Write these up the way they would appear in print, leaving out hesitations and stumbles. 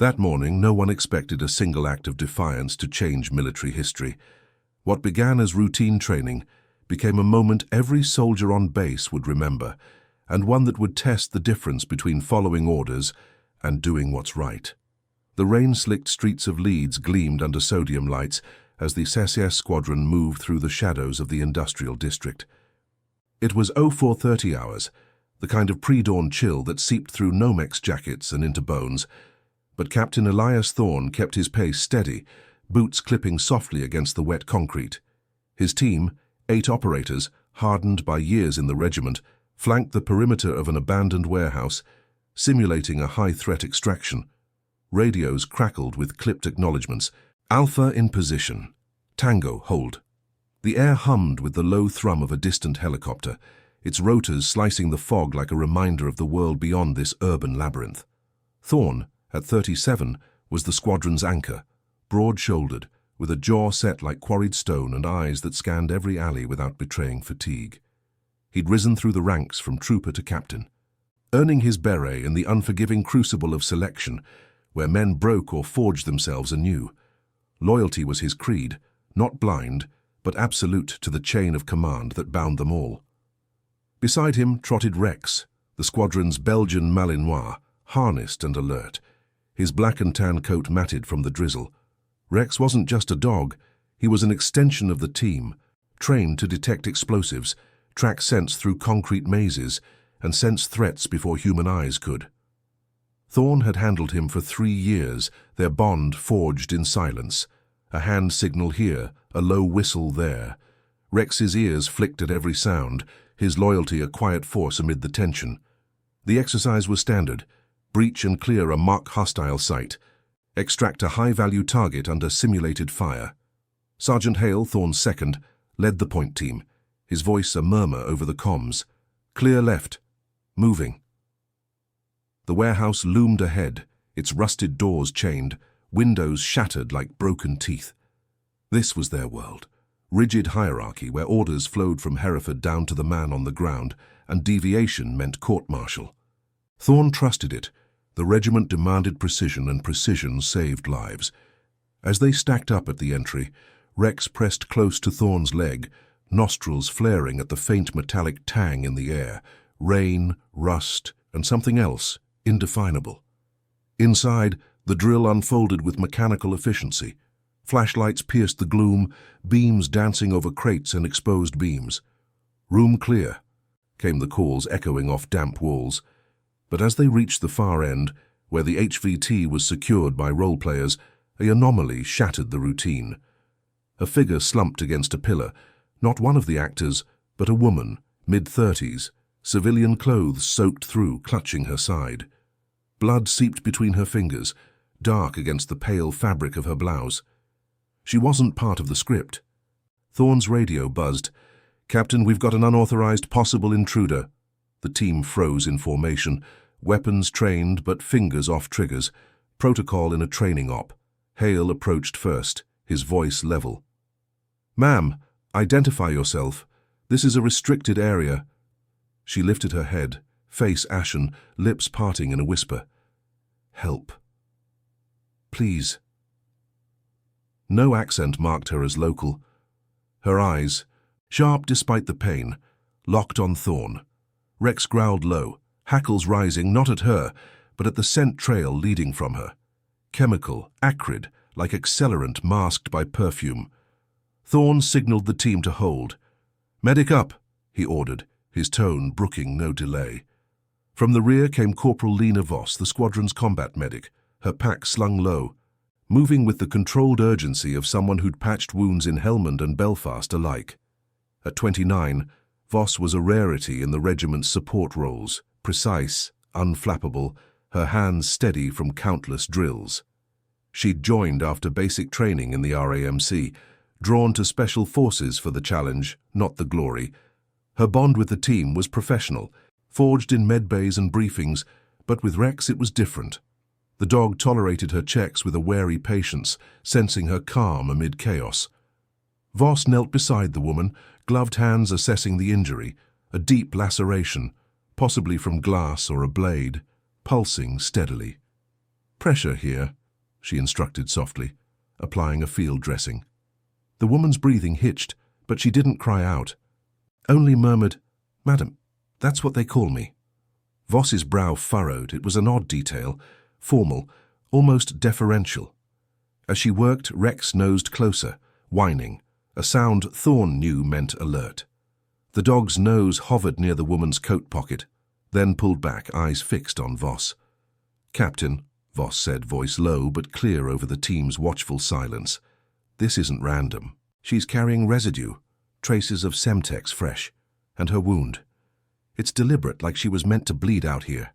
That morning, no one expected a single act of defiance to change military history. What began as routine training became a moment every soldier on base would remember, and one that would test the difference between following orders and doing what's right. The rain-slicked streets of Leeds gleamed under sodium lights as the SAS squadron moved through the shadows of the industrial district. It was 0430 hours, the kind of pre-dawn chill that seeped through Nomex jackets and into bones, but Captain Elias Thorne kept his pace steady, boots clipping softly against the wet concrete. His team, 8 operators, hardened by years in the regiment, flanked the perimeter of an abandoned warehouse, simulating a high-threat extraction. Radios crackled with clipped acknowledgements. Alpha in position. Tango, hold. The air hummed with the low thrum of a distant helicopter, its rotors slicing the fog like a reminder of the world beyond this urban labyrinth. Thorne, at 37, was the squadron's anchor, broad-shouldered, with a jaw set like quarried stone and eyes that scanned every alley without betraying fatigue. He'd risen through the ranks from trooper to captain, earning his beret in the unforgiving crucible of selection, where men broke or forged themselves anew. Loyalty was his creed, not blind, but absolute to the chain of command that bound them all. Beside him trotted Rex, the squadron's Belgian Malinois, harnessed and alert, his black and tan coat matted from the drizzle. Rex wasn't just a dog, he was an extension of the team, trained to detect explosives, track scents through concrete mazes, and sense threats before human eyes could. Thorne had handled him for 3 years, their bond forged in silence. A hand signal here, a low whistle there. Rex's ears flicked at every sound, his loyalty a quiet force amid the tension. The exercise was standard: breach and clear a mock hostile site. Extract a high-value target under simulated fire. Sergeant Hale, Thorne's second, led the point team, his voice a murmur over the comms. Clear left. Moving. The warehouse loomed ahead, its rusted doors chained, windows shattered like broken teeth. This was their world, rigid hierarchy where orders flowed from Hereford down to the man on the ground, and deviation meant court-martial. Thorne trusted it. The regiment demanded precision, and precision saved lives. As they stacked up at the entry, Rex pressed close to Thorne's leg, nostrils flaring at the faint metallic tang in the air, rain, rust, and something else, indefinable. Inside, the drill unfolded with mechanical efficiency. Flashlights pierced the gloom, beams dancing over crates and exposed beams. Room clear, came the calls echoing off damp walls. But as they reached the far end, where the HVT was secured by role players, an anomaly shattered the routine. A figure slumped against a pillar, not one of the actors, but a woman, mid-30s, civilian clothes soaked through, clutching her side. Blood seeped between her fingers, dark against the pale fabric of her blouse. She wasn't part of the script. Thorne's radio buzzed. "Captain, we've got an unauthorized possible intruder." The team froze in formation, weapons trained but fingers off triggers, protocol in a training op. Hale approached first, his voice level. "Ma'am, identify yourself. This is a restricted area." She lifted her head, face ashen, lips parting in a whisper. "Help. Please." No accent marked her as local. Her eyes, sharp despite the pain, locked on Thorne. Rex growled low, hackles rising not at her, but at the scent trail leading from her. Chemical, acrid, like accelerant masked by perfume. Thorne signaled the team to hold. "Medic up," he ordered, his tone brooking no delay. From the rear came Corporal Lena Voss, the squadron's combat medic, her pack slung low, moving with the controlled urgency of someone who'd patched wounds in Helmand and Belfast alike. At 29, Voss was a rarity in the regiment's support roles, precise, unflappable, her hands steady from countless drills. She'd joined after basic training in the RAMC, drawn to special forces for the challenge, not the glory. Her bond with the team was professional, forged in medbays and briefings, but with Rex it was different. The dog tolerated her checks with a wary patience, sensing her calm amid chaos. Voss knelt beside the woman, gloved hands assessing the injury, a deep laceration, possibly from glass or a blade, pulsing steadily. Pressure here, she instructed softly, applying a field dressing. The woman's breathing hitched, but she didn't cry out. Only murmured, "Madam, that's what they call me." Voss's brow furrowed. It was an odd detail, formal, almost deferential. As she worked, Rex nosed closer, whining, a sound Thorn knew meant alert. The dog's nose hovered near the woman's coat pocket, then pulled back, eyes fixed on Voss. "Captain," Voss said, voice low but clear over the team's watchful silence, "this isn't random. She's carrying residue, traces of Semtex fresh, and her wound. It's deliberate, like she was meant to bleed out here."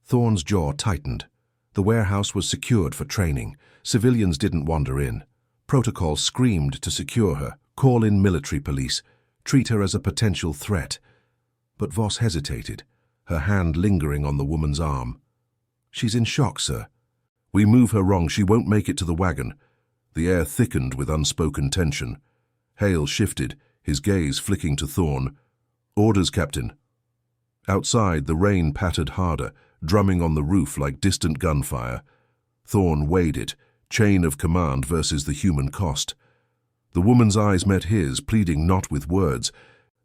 Thorn's jaw tightened. The warehouse was secured for training. Civilians didn't wander in. Protocol screamed to secure her, call in military police, treat her as a potential threat. But Voss hesitated, her hand lingering on the woman's arm. "She's in shock, sir. We move her wrong, she won't make it to the wagon." The air thickened with unspoken tension. Hale shifted, his gaze flicking to Thorn. "Orders, Captain." Outside, the rain pattered harder, drumming on the roof like distant gunfire. Thorn weighed it, chain of command versus the human cost. The woman's eyes met his, pleading not with words,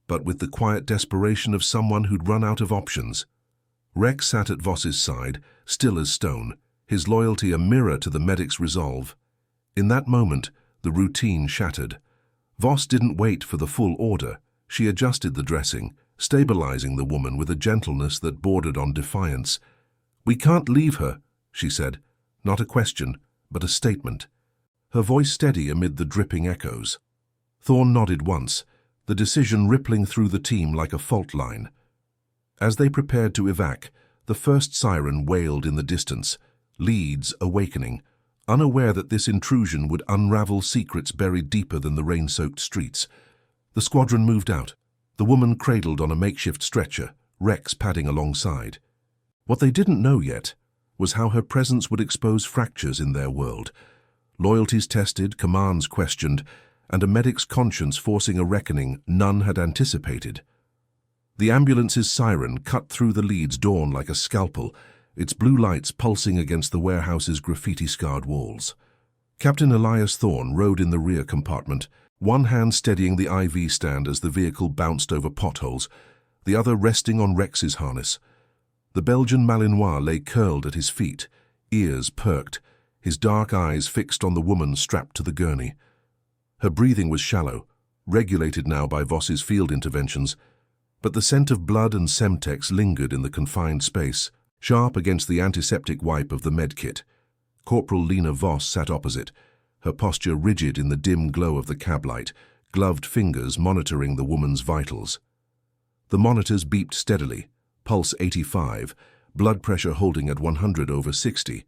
but with the quiet desperation of someone who'd run out of options. Rex sat at Voss's side, still as stone, his loyalty a mirror to the medic's resolve. In that moment, the routine shattered. Voss didn't wait for the full order. She adjusted the dressing, stabilizing the woman with a gentleness that bordered on defiance. "We can't leave her," she said, not a question, but a statement. Her voice steady amid the dripping echoes. Thorn nodded once, the decision rippling through the team like a fault line. As they prepared to evac, the first siren wailed in the distance, Leeds awakening, unaware that this intrusion would unravel secrets buried deeper than the rain-soaked streets. The squadron moved out, the woman cradled on a makeshift stretcher, Rex padding alongside. What they didn't know yet was how her presence would expose fractures in their world. Loyalties tested, commands questioned, and a medic's conscience forcing a reckoning none had anticipated. The ambulance's siren cut through the Leeds dawn like a scalpel, its blue lights pulsing against the warehouse's graffiti-scarred walls. Captain Elias Thorn rode in the rear compartment, one hand steadying the IV stand as the vehicle bounced over potholes, the other resting on Rex's harness. The Belgian Malinois lay curled at his feet, ears perked, his dark eyes fixed on the woman strapped to the gurney. Her breathing was shallow, regulated now by Voss's field interventions, but the scent of blood and Semtex lingered in the confined space, sharp against the antiseptic wipe of the medkit. Corporal Lena Voss sat opposite, her posture rigid in the dim glow of the cab light, gloved fingers monitoring the woman's vitals. The monitors beeped steadily, pulse 85, blood pressure holding at 100/60.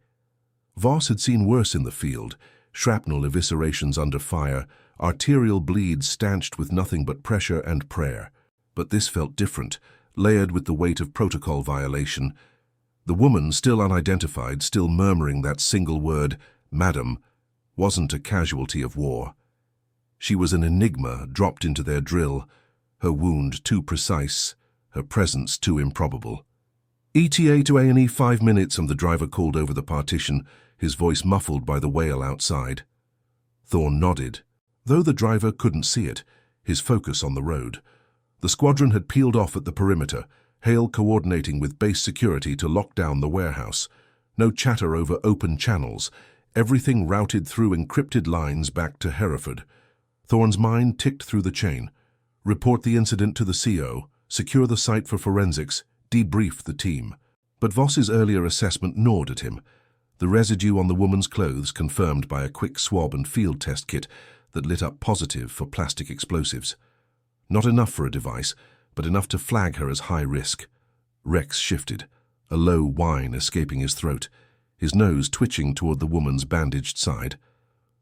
Voss had seen worse in the field, shrapnel eviscerations under fire, arterial bleeds stanched with nothing but pressure and prayer. But this felt different, layered with the weight of protocol violation. The woman, still unidentified, still murmuring that single word, "Madam," wasn't a casualty of war. She was an enigma dropped into their drill, her wound too precise, her presence too improbable. "ETA to A&E 5 minutes," the driver called over the partition, his voice muffled by the wail outside. Thorn nodded, though the driver couldn't see it, his focus on the road. The squadron had peeled off at the perimeter, Hale coordinating with base security to lock down the warehouse. No chatter over open channels, everything routed through encrypted lines back to Hereford. Thorn's mind ticked through the chain. Report the incident to the CO, secure the site for forensics, debrief the team. But Voss's earlier assessment gnawed at him. The residue on the woman's clothes confirmed by a quick swab and field test kit that lit up positive for plastic explosives. Not enough for a device, but enough to flag her as high risk. Rex shifted, a low whine escaping his throat, his nose twitching toward the woman's bandaged side.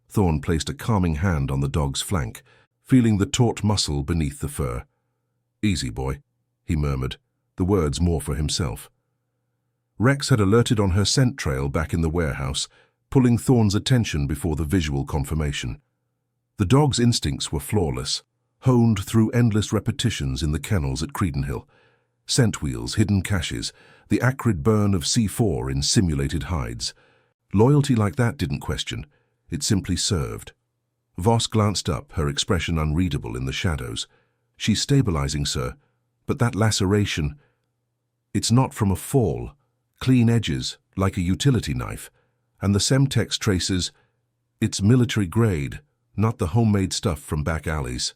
Thorn placed a calming hand on the dog's flank, feeling the taut muscle beneath the fur. "Easy, boy," he murmured, the words more for himself. Rex had alerted on her scent trail back in the warehouse, pulling Thorn's attention before the visual confirmation. The dog's instincts were flawless, honed through endless repetitions in the kennels at Credenhill. Scent wheels, hidden caches, the acrid burn of C4 in simulated hides. Loyalty like that didn't question. It simply served. Voss glanced up, her expression unreadable in the shadows. "She's stabilizing, sir. But that laceration, it's not from a fall. Clean edges, like a utility knife. And the Semtex traces, it's military grade, not the homemade stuff from back alleys."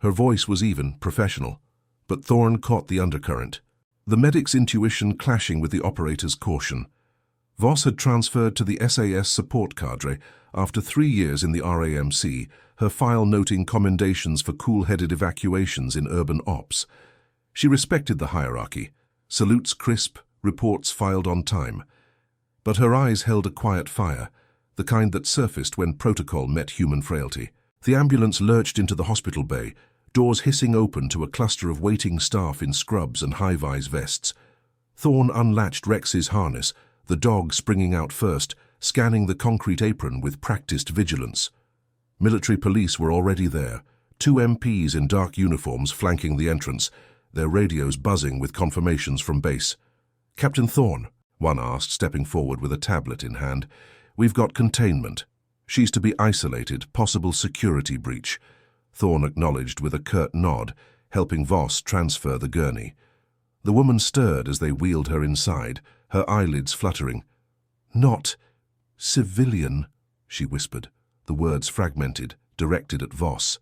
Her voice was even, professional, but Thorne caught the undercurrent. The medic's intuition clashing with the operator's caution. Voss had transferred to the SAS support cadre after 3 years in the RAMC, her file noting commendations for cool-headed evacuations in urban ops. She respected the hierarchy, salutes crisp, reports filed on time. But her eyes held a quiet fire, the kind that surfaced when protocol met human frailty. The ambulance lurched into the hospital bay, doors hissing open to a cluster of waiting staff in scrubs and high-vis vests. Thorne unlatched Rex's harness, the dog springing out first, scanning the concrete apron with practiced vigilance. Military police were already there, 2 MPs in dark uniforms flanking the entrance, their radios buzzing with confirmations from base. "Captain Thorne," one asked, stepping forward with a tablet in hand, "we've got containment. She's to be isolated, possible security breach." Thorne acknowledged with a curt nod, helping Voss transfer the gurney. The woman stirred as they wheeled her inside, her eyelids fluttering. "Not civilian," she whispered, the words fragmented, directed at Voss.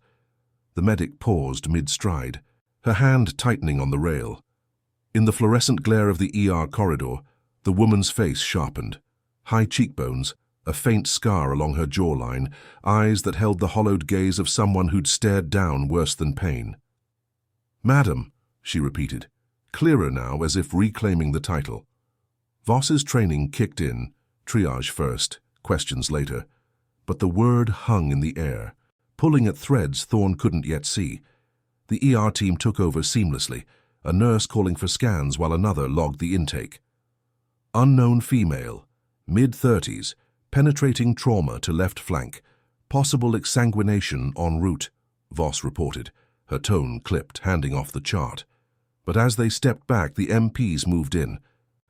The medic paused mid-stride, her hand tightening on the rail. In the fluorescent glare of the ER corridor, the woman's face sharpened. High cheekbones, a faint scar along her jawline, eyes that held the hollowed gaze of someone who'd stared down worse than pain. "Madam," she repeated, clearer now as if reclaiming the title. Voss's training kicked in, triage first, questions later. But the word hung in the air, pulling at threads Thorne couldn't yet see. The ER team took over seamlessly, a nurse calling for scans while another logged the intake. "Unknown female, mid-30s, penetrating trauma to left flank, possible exsanguination en route," Voss reported, her tone clipped, handing off the chart. But as they stepped back, the MPs moved in,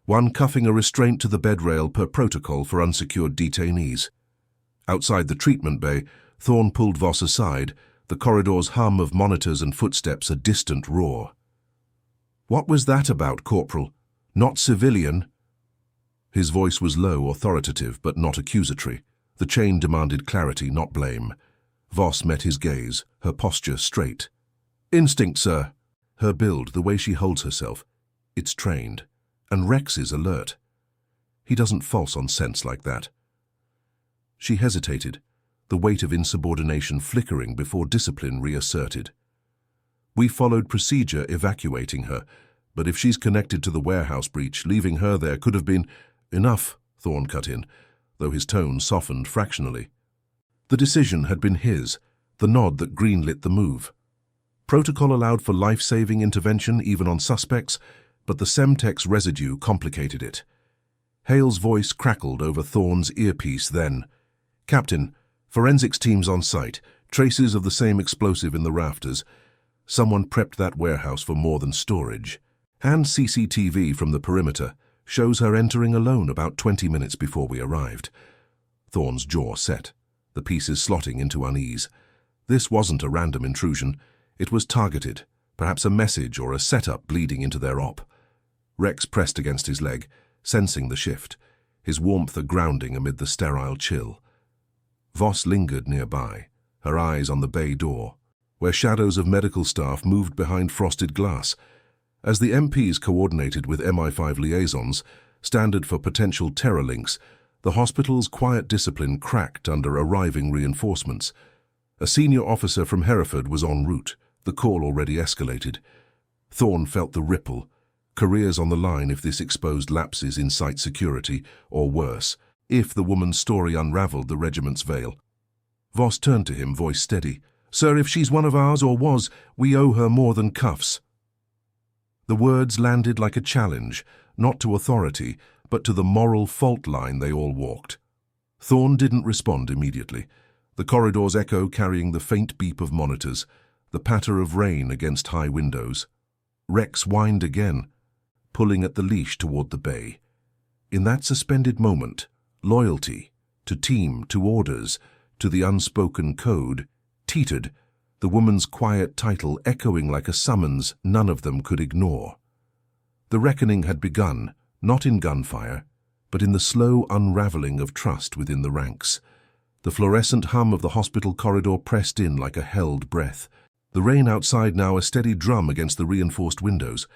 one cuffing a restraint to the bed rail per protocol for unsecured detainees. Outside the treatment bay, Thorne pulled Voss aside, the corridor's hum of monitors and footsteps a distant roar. "What was that about, Corporal? Not civilian?" His voice was low, authoritative, but not accusatory. The chain demanded clarity, not blame. Voss met his gaze, her posture straight. "Instinct, sir." Her build, the way she holds herself, it's trained. And Rex is alert. He doesn't false on sense like that. She hesitated, the weight of insubordination flickering before discipline reasserted. "We followed procedure evacuating her, but if she's connected to the warehouse breach, leaving her there could have been—" "Enough," Thorne cut in, though his tone softened fractionally. The decision had been his, the nod that greenlit the move. Protocol allowed for life-saving intervention even on suspects, but the Semtex residue complicated it. Hale's voice crackled over Thorne's earpiece then. "Captain, forensics teams on site, traces of the same explosive in the rafters. Someone prepped that warehouse for more than storage. And CCTV from the perimeter shows her entering alone about 20 minutes before we arrived." Thorne's jaw set, the pieces slotting into unease. This wasn't a random intrusion. It was targeted, perhaps a message or a setup bleeding into their op. Rex pressed against his leg, sensing the shift, his warmth a grounding amid the sterile chill. Voss lingered nearby, her eyes on the bay door, where shadows of medical staff moved behind frosted glass. As the MPs coordinated with MI5 liaisons, standard for potential terror links, the hospital's quiet discipline cracked under arriving reinforcements. A senior officer from Hereford was en route, the call already escalated. Thorne felt the ripple, careers on the line if this exposed lapses in site security, or worse, if the woman's story unraveled the regiment's veil. Voss turned to him, voice steady. "Sir, if she's one of ours or was, we owe her more than cuffs." The words landed like a challenge, not to authority, but to the moral fault line they all walked. Thorne didn't respond immediately, the corridor's echo carrying the faint beep of monitors, the patter of rain against high windows. Rex whined again, pulling at the leash toward the bay. In that suspended moment, loyalty, to team, to orders, to the unspoken code, teetered, the woman's quiet title echoing like a summons none of them could ignore. The reckoning had begun, not in gunfire, but in the slow unraveling of trust within the ranks. The fluorescent hum of the hospital corridor pressed in like a held breath. The rain outside now a steady drum against the reinforced windows.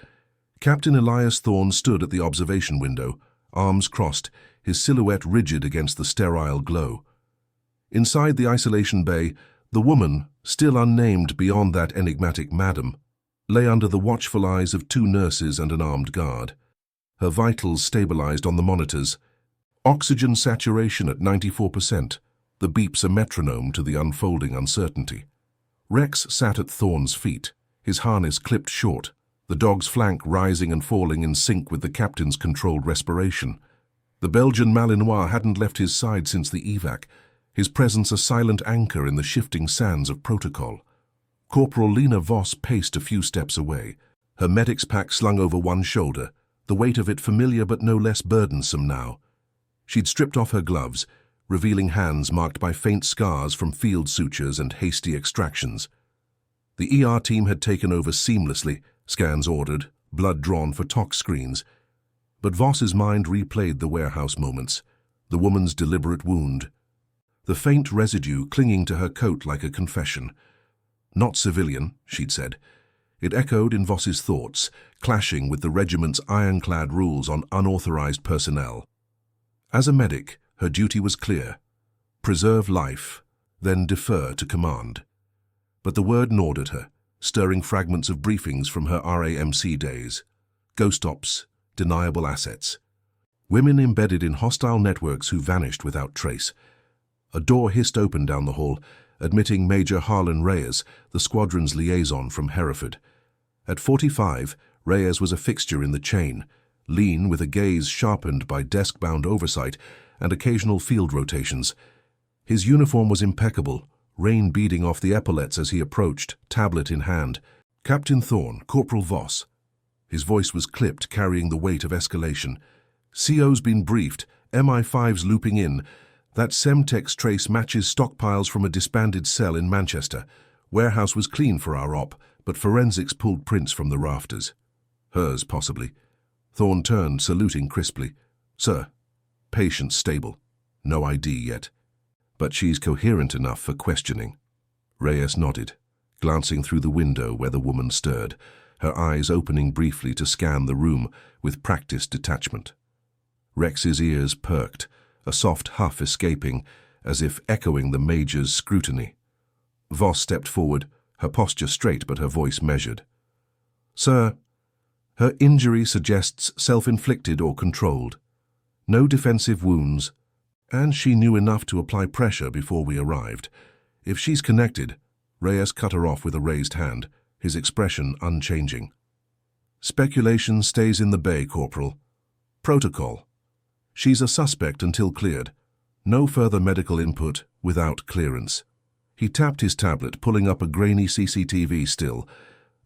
Captain Elias Thorne stood at the observation window, arms crossed, his silhouette rigid against the sterile glow. Inside the isolation bay, the woman, still unnamed beyond that enigmatic madam, lay under the watchful eyes of 2 nurses and an armed guard. Her vitals stabilized on the monitors. Oxygen saturation at 94%, the beeps a metronome to the unfolding uncertainty. Rex sat at Thorne's feet, his harness clipped short, the dog's flank rising and falling in sync with the captain's controlled respiration. The Belgian Malinois hadn't left his side since the evac, his presence a silent anchor in the shifting sands of protocol. Corporal Lena Voss paced a few steps away, her medic's pack slung over one shoulder, the weight of it familiar but no less burdensome now. She'd stripped off her gloves, revealing hands marked by faint scars from field sutures and hasty extractions. The ER team had taken over seamlessly, scans ordered, blood drawn for tox screens. But Voss's mind replayed the warehouse moments, the woman's deliberate wound, the faint residue clinging to her coat like a confession. Not civilian, she'd said. It echoed in Voss's thoughts, clashing with the regiment's ironclad rules on unauthorized personnel. As a medic, her duty was clear. Preserve life, then defer to command. But the word gnawed at her, stirring fragments of briefings from her RAMC days. Ghost ops, deniable assets. Women embedded in hostile networks who vanished without trace. A door hissed open down the hall, admitting Major Harlan Reyes, the squadron's liaison from Hereford. At 45, Reyes was a fixture in the chain, lean with a gaze sharpened by desk-bound oversight and occasional field rotations. His uniform was impeccable, rain beading off the epaulets as he approached, tablet in hand. Captain Thorne, Corporal Voss. His voice was clipped, carrying the weight of escalation. CO's been briefed, MI5's looping in. That Semtex trace matches stockpiles from a disbanded cell in Manchester. Warehouse was clean for our op, but forensics pulled prints from the rafters. Hers, possibly. Thorne turned, saluting crisply. Sir, patient stable. No ID yet. But she's coherent enough for questioning. Reyes nodded, glancing through the window where the woman stirred, her eyes opening briefly to scan the room with practiced detachment. Rex's ears perked, a soft huff escaping, as if echoing the Major's scrutiny. Voss stepped forward, her posture straight but her voice measured. Sir, her injury suggests self-inflicted or controlled. No defensive wounds, and she knew enough to apply pressure before we arrived. If she's connected, Reyes cut her off with a raised hand, his expression unchanging. Speculation stays in the bay, Corporal. Protocol. She's a suspect until cleared. No further medical input without clearance. He tapped his tablet, pulling up a grainy CCTV still,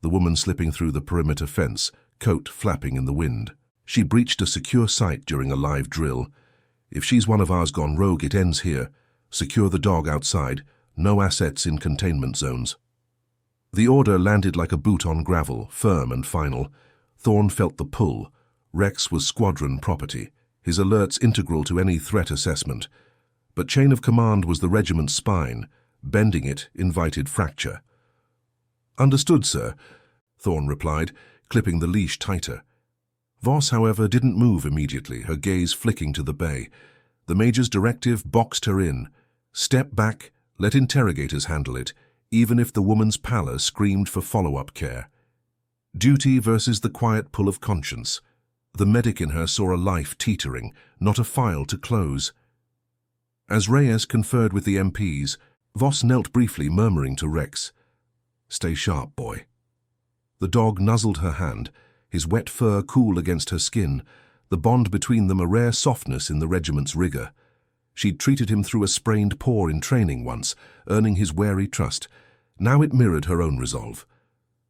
the woman slipping through the perimeter fence, coat flapping in the wind. She breached a secure site during a live drill. If she's one of ours gone rogue, it ends here. Secure the dog outside. No assets in containment zones. The order landed like a boot on gravel, firm and final. Thorne felt the pull. Rex was squadron property, his alerts integral to any threat assessment. But chain of command was the regiment's spine. Bending it invited fracture. Understood, sir, Thorne replied, clipping the leash tighter. Voss, however, didn't move immediately, her gaze flicking to the bay. The Major's directive boxed her in. Step back, let interrogators handle it, even if the woman's pallor screamed for follow-up care. Duty versus the quiet pull of conscience. The medic in her saw a life teetering, not a file to close. As Reyes conferred with the MPs, Voss knelt briefly, murmuring to Rex, "Stay sharp, boy." The dog nuzzled her hand, his wet fur cool against her skin, the bond between them a rare softness in the regiment's rigor. She'd treated him through a sprained paw in training once, earning his wary trust. Now it mirrored her own resolve.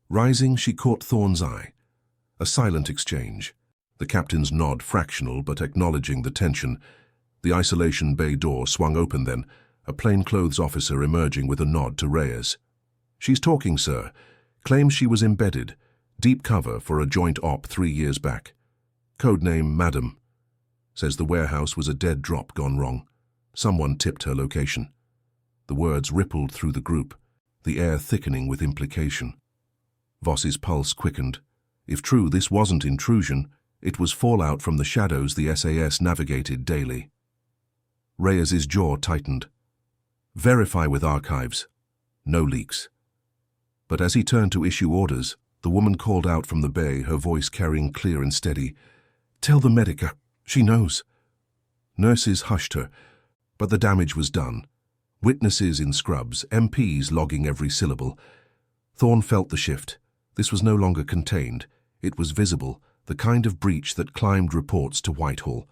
Rising, she caught Thorne's eye, A silent exchange. The captain's nod fractional but acknowledging the tension. The isolation bay door swung open then, a plainclothes officer emerging with a nod to Reyes. "She's talking, sir. Claims she was embedded. Deep cover for a joint op 3 years back. Codename Madam. Says the warehouse was a dead drop gone wrong. Someone tipped her location." The words rippled through the group, the air thickening with implication. Voss's pulse quickened. If true, this wasn't intrusion. It was fallout from the shadows the SAS navigated daily. Reyes's jaw tightened. Verify with archives. No leaks. But as he turned to issue orders, the woman called out from the bay, her voice carrying clear and steady. "Tell the medic, she knows." Nurses hushed her, but the damage was done. Witnesses in scrubs, MPs logging every syllable. Thorne felt the shift. This was no longer contained. It was visible, the kind of breach that climbed reports to Whitehall.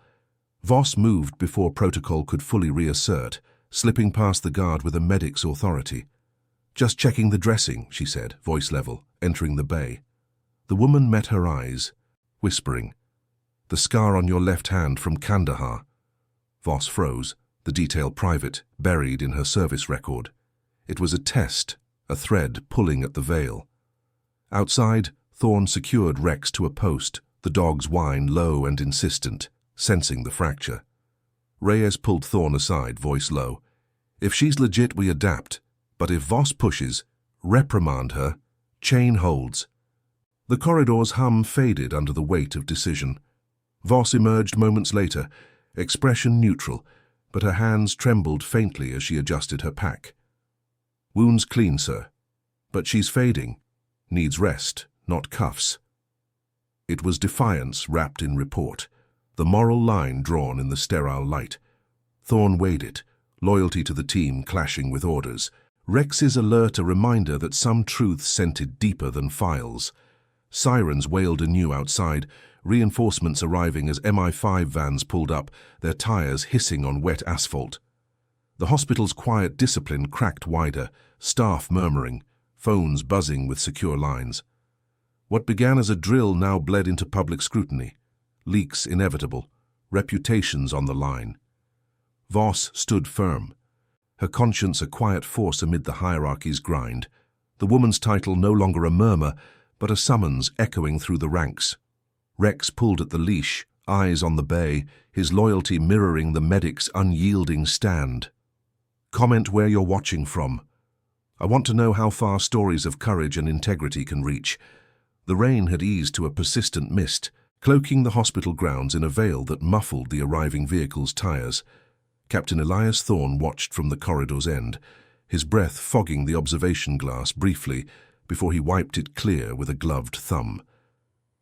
Voss moved before protocol could fully reassert, slipping past the guard with a medic's authority. "Just checking the dressing," she said, voice level, entering the bay. The woman met her eyes, whispering, "The scar on your left hand from Kandahar." Voss froze, the detail private, buried in her service record. It was a test, a thread pulling at the veil. Outside, Thorne secured Rex to a post, the dog's whine low and insistent, sensing the fracture. Reyes pulled Thorne aside, voice low. "If she's legit, we adapt. But if Voss pushes, reprimand her. Chain holds." The corridor's hum faded under the weight of decision. Voss emerged moments later, expression neutral, but her hands trembled faintly as she adjusted her pack. "Wounds clean, sir. But she's fading. Needs rest, not cuffs." It was defiance wrapped in report, the moral line drawn in the sterile light. Thorne weighed it, loyalty to the team clashing with orders. Rex's alert a reminder that some truths scented deeper than files. Sirens wailed anew outside, reinforcements arriving as MI5 vans pulled up, their tires hissing on wet asphalt. The hospital's quiet discipline cracked wider, staff murmuring, phones buzzing with secure lines. What began as a drill now bled into public scrutiny. Leaks inevitable, reputations on the line. Voss stood firm, her conscience a quiet force amid the hierarchy's grind. The woman's title no longer a murmur, but a summons echoing through the ranks. Rex pulled at the leash, eyes on the bay, his loyalty mirroring the medic's unyielding stand. "Comment where you're watching from. I want to know how far stories of courage and integrity can reach." The rain had eased to a persistent mist, cloaking the hospital grounds in a veil that muffled the arriving vehicle's tires. Captain Elias Thorne watched from the corridor's end, his breath fogging the observation glass briefly before he wiped it clear with a gloved thumb.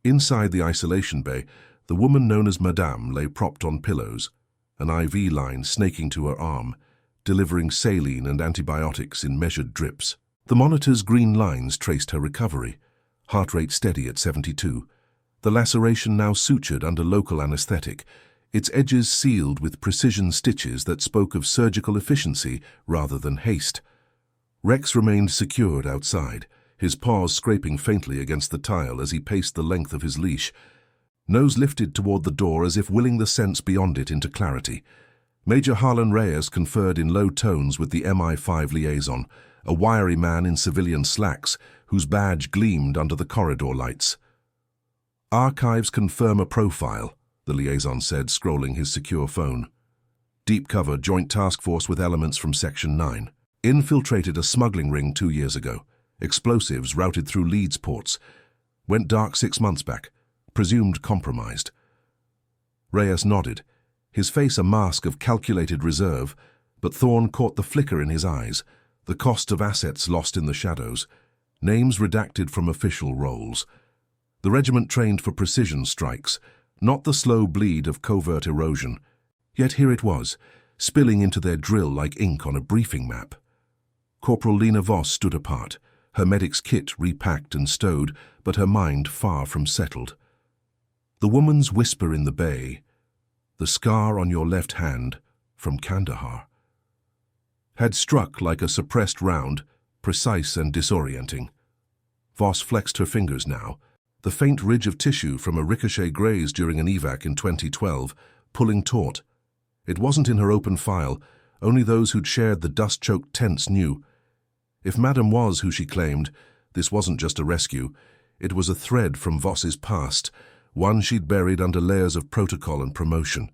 Inside the isolation bay, the woman known as Madame lay propped on pillows, an IV line snaking to her arm, delivering saline and antibiotics in measured drips. The monitor's green lines traced her recovery, heart rate steady at 72. The laceration now sutured under local anesthetic, its edges sealed with precision stitches that spoke of surgical efficiency rather than haste. Rex remained secured outside, his paws scraping faintly against the tile as he paced the length of his leash. Nose lifted toward the door as if willing the sense beyond it into clarity. Major Harlan Reyes conferred in low tones with the MI5 liaison, a wiry man in civilian slacks whose badge gleamed under the corridor lights. "Archives confirm a profile," the liaison said, scrolling his secure phone. "Deep cover joint task force with elements from Section 9. Infiltrated a smuggling ring 2 years ago. Explosives routed through Leeds ports. Went dark 6 months back. Presumed compromised." Reyes nodded, his face a mask of calculated reserve, but Thorne caught the flicker in his eyes, the cost of assets lost in the shadows, names redacted from official rolls. The regiment trained for precision strikes, not the slow bleed of covert erosion. Yet here it was, spilling into their drill like ink on a briefing map. Corporal Lena Voss stood apart, her medic's kit repacked and stowed, but her mind far from settled. The woman's whisper in the bay, "The scar on your left hand, from Kandahar," had struck like a suppressed round, precise and disorienting. Voss flexed her fingers now, the faint ridge of tissue from a ricochet graze during an evac in 2012, pulling taut. It wasn't in her open file, only those who'd shared the dust-choked tents knew. If Madame was who she claimed, this wasn't just a rescue. It was a thread from Voss's past, one she'd buried under layers of protocol and promotion.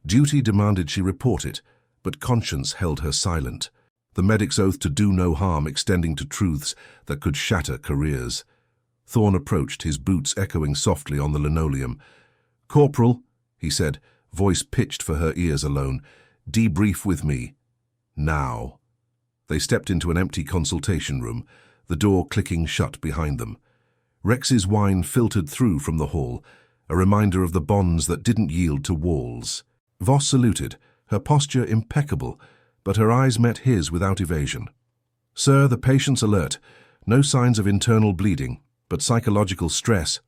Duty demanded she report it, but conscience held her silent, the medic's oath to do no harm extending to truths that could shatter careers. Thorne approached, his boots echoing softly on the linoleum. "Corporal," he said, voice pitched for her ears alone, "debrief with me. Now." They stepped into an empty consultation room, the door clicking shut behind them. Rex's whine filtered through from the hall, a reminder of the bonds that didn't yield to walls. Voss saluted, her posture impeccable, but her eyes met his without evasion. "Sir, the patient's alert. No signs of internal bleeding, but psychological stress."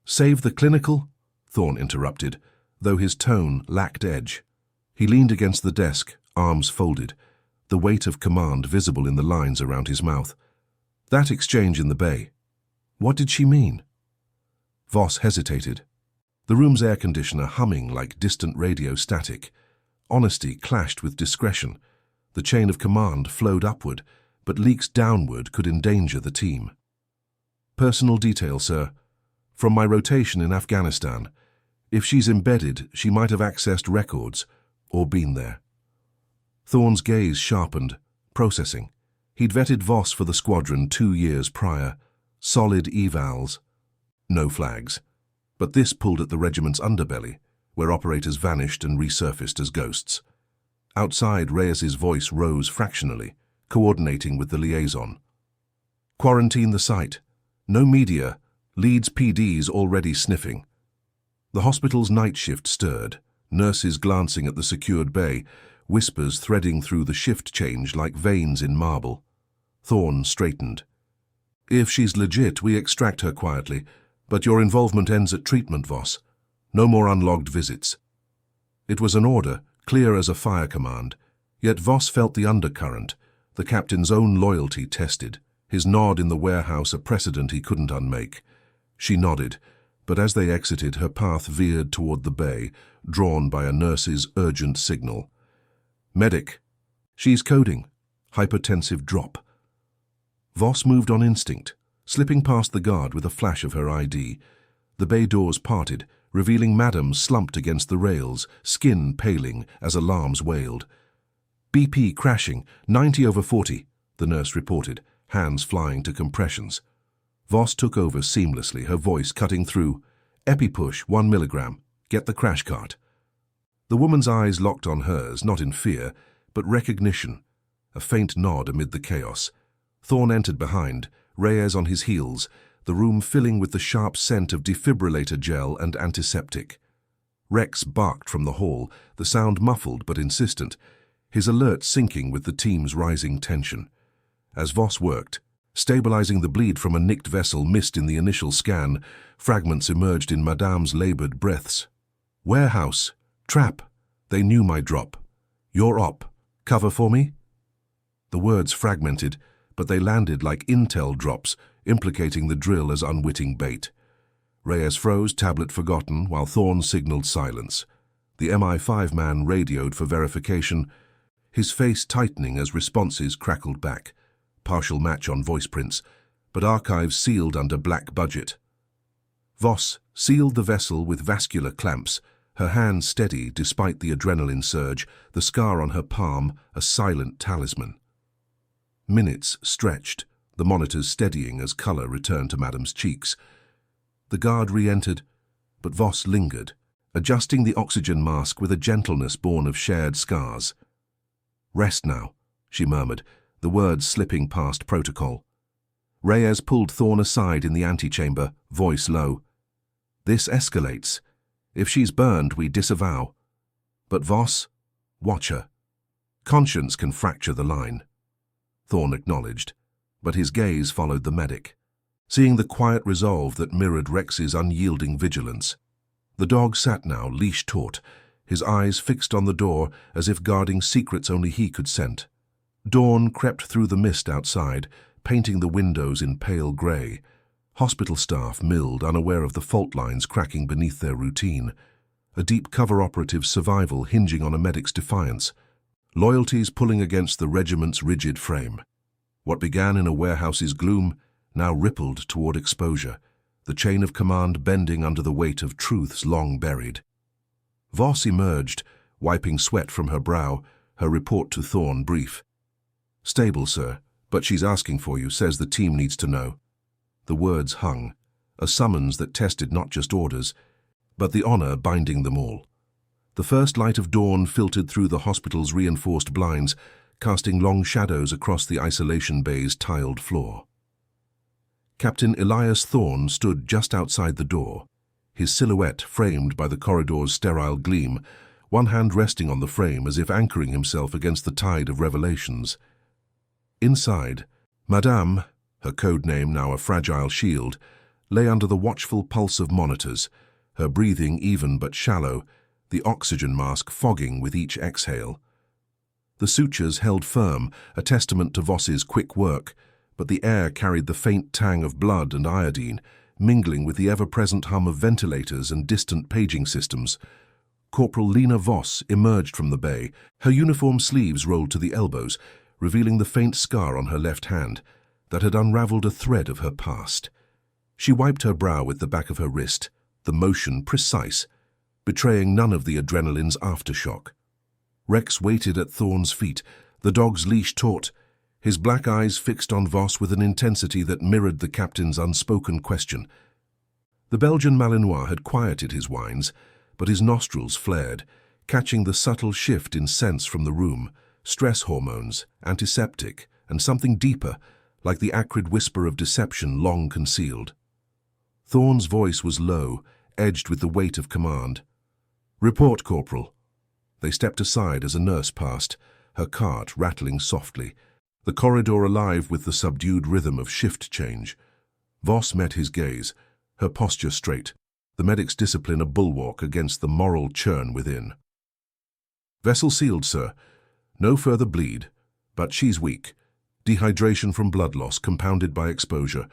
"Save the clinical?" Thorne interrupted, though his tone lacked edge. He leaned against the desk, arms folded, the weight of command visible in the lines around his mouth. "That exchange in the bay. What did she mean?" Voss hesitated, the room's air conditioner humming like distant radio static. Honesty clashed with discretion. The chain of command flowed upward, but leaks downward could endanger the team. "Personal detail, sir. From my rotation in Afghanistan. If she's embedded, she might have accessed records, or been there." Thorne's gaze sharpened, processing. He'd vetted Voss for the squadron 2 years prior. Solid evals. No flags. But this pulled at the regiment's underbelly, where operators vanished and resurfaced as ghosts. Outside, Reyes's voice rose fractionally, coordinating with the liaison. "Quarantine the site. No media. Leeds PD's already sniffing." The hospital's night shift stirred, nurses glancing at the secured bay, whispers threading through the shift change like veins in marble. Thorne straightened. "If she's legit, we extract her quietly, but your involvement ends at treatment, Voss. No more unlogged visits." It was an order, clear as a fire command, yet Voss felt the undercurrent, the captain's own loyalty tested, his nod in the warehouse a precedent he couldn't unmake. She nodded, but as they exited, her path veered toward the bay, drawn by a nurse's urgent signal. "Medic." "She's coding." Hypertensive drop. Voss moved on instinct, slipping past the guard with a flash of her ID. The bay doors parted, revealing Madame slumped against the rails, skin paling as alarms wailed. "BP crashing, 90/40, the nurse reported, hands flying to compressions. Voss took over seamlessly, her voice cutting through. "Epi-push, 1 milligram. Get the crash cart." The woman's eyes locked on hers, not in fear, but recognition. A faint nod amid the chaos. Thorne entered behind, Reyes on his heels, the room filling with the sharp scent of defibrillator gel and antiseptic. Rex barked from the hall, the sound muffled but insistent, his alert syncing with the team's rising tension. As Voss worked, stabilizing the bleed from a nicked vessel missed in the initial scan, fragments emerged in Madame's labored breaths. "Warehouse. Trap. They knew my drop. You're op. Cover for me?" The words fragmented, but they landed like intel drops, implicating the drill as unwitting bait. Reyes froze, tablet forgotten, while Thorne signaled silence. The MI5 man radioed for verification, his face tightening as responses crackled back. Partial match on voice prints, but archives sealed under black budget. Voss sealed the vessel with vascular clamps, her hand steady despite the adrenaline surge, the scar on her palm a silent talisman. Minutes stretched, the monitors steadying as colour returned to Madame's cheeks. The guard re-entered, but Voss lingered, adjusting the oxygen mask with a gentleness born of shared scars. "Rest now," she murmured, the words slipping past protocol. Reyes pulled Thorne aside in the antechamber, voice low. "This escalates. If she's burned, we disavow. But Voss, watch her. Conscience can fracture the line." Thorne acknowledged, but his gaze followed the medic, seeing the quiet resolve that mirrored Rex's unyielding vigilance. The dog sat now, leash taut, his eyes fixed on the door as if guarding secrets only he could scent. Dawn crept through the mist outside, painting the windows in pale grey. Hospital staff milled, unaware of the fault lines cracking beneath their routine. A deep cover operative's survival hinging on a medic's defiance. Loyalties pulling against the regiment's rigid frame. What began in a warehouse's gloom now rippled toward exposure, the chain of command bending under the weight of truths long buried. Voss emerged, wiping sweat from her brow, her report to Thorne brief. "Stable, sir, but she's asking for you, says the team needs to know." The words hung, a summons that tested not just orders, but the honor binding them all. The first light of dawn filtered through the hospital's reinforced blinds, casting long shadows across the isolation bay's tiled floor. Captain Elias Thorne stood just outside the door, his silhouette framed by the corridor's sterile gleam, one hand resting on the frame as if anchoring himself against the tide of revelations. Inside, Madame, her code name now a fragile shield, lay under the watchful pulse of monitors, her breathing even but shallow, the oxygen mask fogging with each exhale. The sutures held firm, a testament to Voss's quick work, but the air carried the faint tang of blood and iodine, mingling with the ever-present hum of ventilators and distant paging systems. Corporal Lena Voss emerged from the bay, her uniform sleeves rolled to the elbows, revealing the faint scar on her left hand that had unraveled a thread of her past. She wiped her brow with the back of her wrist, the motion precise, betraying none of the adrenaline's aftershock. Rex waited at Thorne's feet, the dog's leash taut, his black eyes fixed on Voss with an intensity that mirrored the captain's unspoken question. The Belgian Malinois had quieted his whines, but his nostrils flared, catching the subtle shift in sense from the room, stress hormones, antiseptic, and something deeper, like the acrid whisper of deception long concealed. Thorne's voice was low, edged with the weight of command. "Report, Corporal." They stepped aside as a nurse passed, her cart rattling softly, the corridor alive with the subdued rhythm of shift change. Voss met his gaze, her posture straight, the medic's discipline a bulwark against the moral churn within. "Vessel sealed, sir. No further bleed, but she's weak. Dehydration from blood loss compounded by exposure.